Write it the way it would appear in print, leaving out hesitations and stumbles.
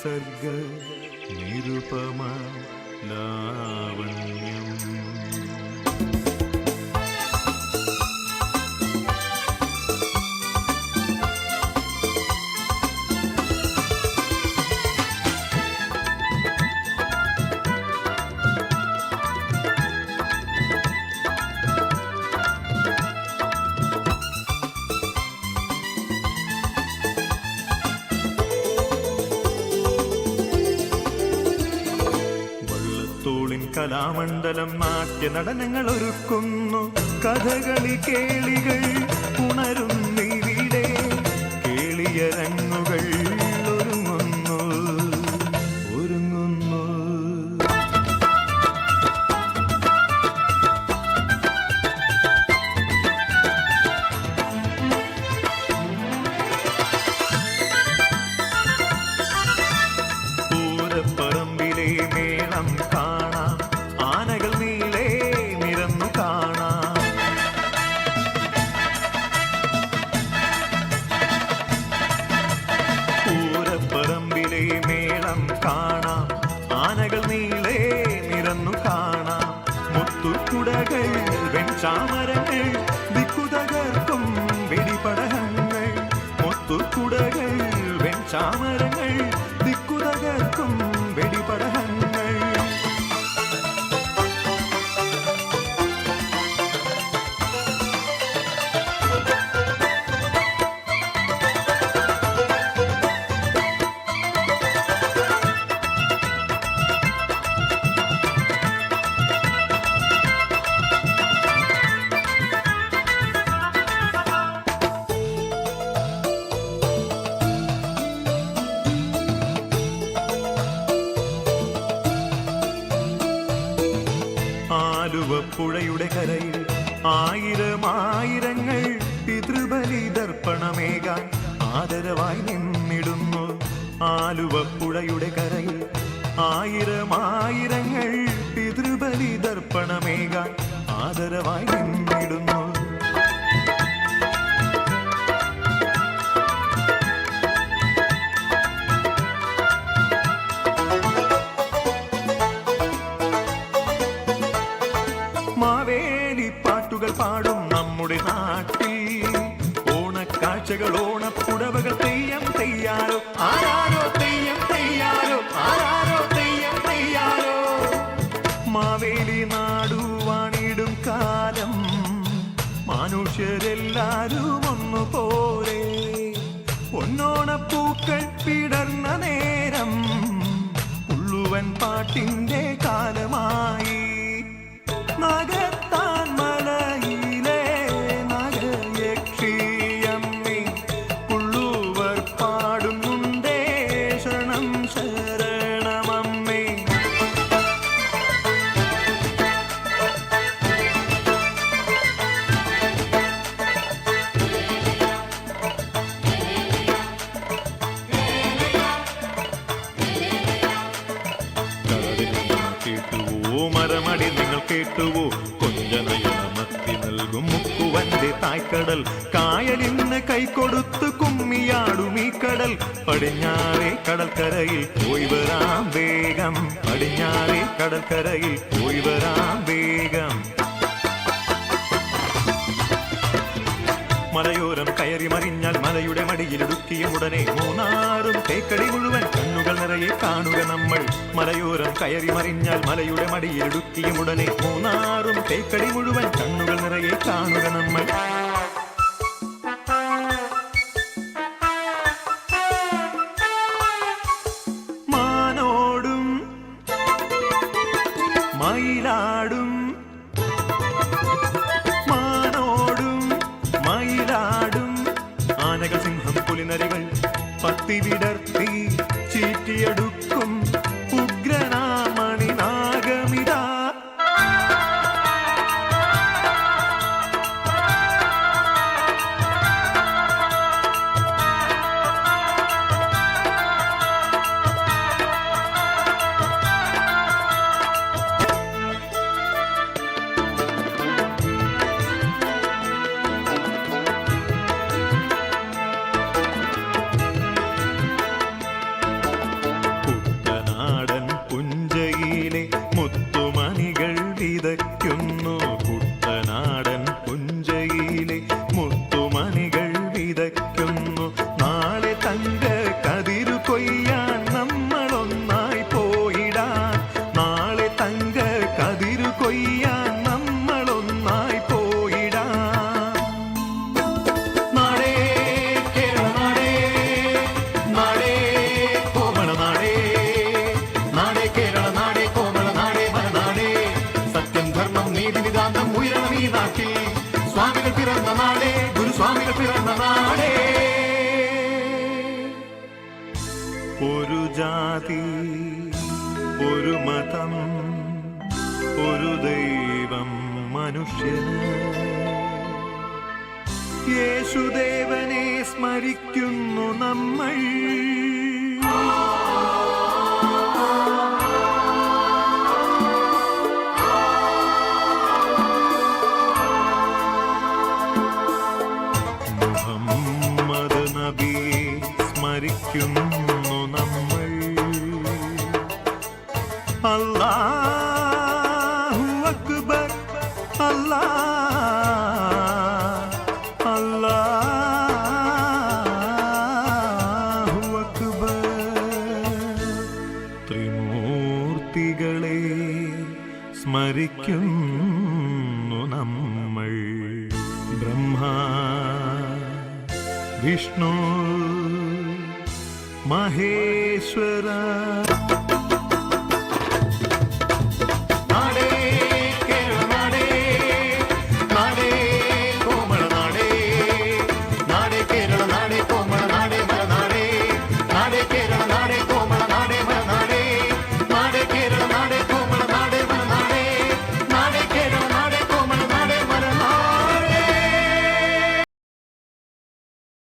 നിസർഗ നിരുപമ ലാവണ്യം. കലാമണ്ഡലം നാട്യ നടനങ്ങൾ ഒരുക്കുന്നു, കഥകളി കേളികൾ ഉണരുന്നിവിടെ, കേളിയരങ്ങുകൾ ഒരുങ്ങുന്നു ഒരുങ്ങുന്നു. പൂരപ്പറമ്പിലെ മേളം കാണാം, ആനകൾ നീളെ നിരന്നു കാണാം. പൂരപ്പറമ്പിലെ മേളം കാണാം, ആനകൾ നീളെ നിരന്നു കാണാം. മുത്തുകുടകൾ വെൺചാമരങ്ങൾ ദിക്കുതകർക്കും വെടിപടഹങ്ങൾ. മുത്തുകുടകൾ വെൺചാമരങ്ങൾ ദിക്കുതകർക്കും വെടിപടഹങ്ങൾ. ആലുവപ്പുഴയുടെ കരയിൽ ആയിരമായിരങ്ങൾ പിതൃബലി ദർപ്പണമേകാൻ ആദരവായി നിന്നിടുന്നു. ആലുവപ്പുഴയുടെ കരയിൽ ആയിരമായിരങ്ങൾ പിതൃബലി ദർപ്പണമേകാൻ ആദരവായി നിന്നിടുന്നു. മാവേലി പാട്ടുകൾ പാടും നമ്മുടെ നാട്ടിൽ, ഓണക്കാഴ്ചകൾ ഓണപ്പുടവകൾ തെയ്യം തെയ്യാരോ ആരാരോ, തെയ്യം തെയ്യാരോ ആരാരോ, തെയ്യം തെയ്യാരോ. മാവേലി നാടുവാണിടും കാലം മനുഷ്യരെല്ലാരും ഒന്നുപോലെ, പൊന്നോണപ്പൂക്കൾ വിടർന്ന നേരം പുള്ളുവൻ പാട്ടിന്റെ കാലമായി. നാഗത്താൻ മലയിലെ നാഗയക്ഷിയമ്മേ പുള്ളുവർ പാടുന്നുണ്ടേ ശരണം ശരണമമ്മേ. കേട്ടുവോ മരമടി നിങ്ങൾ കേട്ടുവോ, കൊഞ്ചനയമത്തി നൽകും മുക്കുവന്റെ തായ്ക്കടൽ. കായലിന്ന് കൈകൊടുത്ത് കുമ്മിയാടും ഈ കടൽ. പടിഞ്ഞാറേ കടൽക്കരയിൽ പോയി വരാം വേഗം, പടിഞ്ഞാറേ കടൽക്കരയിൽ പോയി വരാം വേഗം. മലയോരം കയറി മറിഞ്ഞാൽ മലയുടെ മടിയിലിടുക്കിയ ഉടനെ മൂന്നാറും തേക്കടി മുഴുവൻ കണ്ണുകൾ നിറയെ കാണുക നമ്മൾ. മലയോരം കയറി മറിഞ്ഞാൽ മലയുടെ മടിയിലിടുക്കിയ ഉടനെ മൂന്നാറും തേക്കടി മുഴുവൻ കണ്ണുകൾ നിറയെ കാണുക നമ്മൾ. മാനോടും മയിലാടും മയിലാടും ആനകൾ സിംഹം പുലിനരികൾ പത്തി വിടർത്തി ചീറ്റിയെടുക്കും ഉഗ്രനാമണി നാഗമിതാ. നാടേ കേരള നാടേ കോമള നാടേ മലനാടേ സത്യം ധർമ്മം നീതി നിതാന്തം ഉയരണം ഈ നാട്ടിൽ സ്വാമികൾ പിറന്ന നാടേ ഗുരുസ്വാമികൾ പിറന്ന നാടേ ഒരു ജാതി ഒരു മതം ഒരു ദൈവം മനുഷ്യന് യേശുദേവനെ സ്മരിക്കുന്നു നമ്മൾ മുഹമ്മദ് നബിയെ സ്മരിക്കുന്നു നമ്മൾ അല്ലാഹു അക്ബർ അല്ലാഹു അക്ബർ ത്രിമൂർത്തികളെ സ്മരിക്കുന്നു നമ്മൾ ബ്രഹ്മാ വിഷ്ണു മഹേശ്വര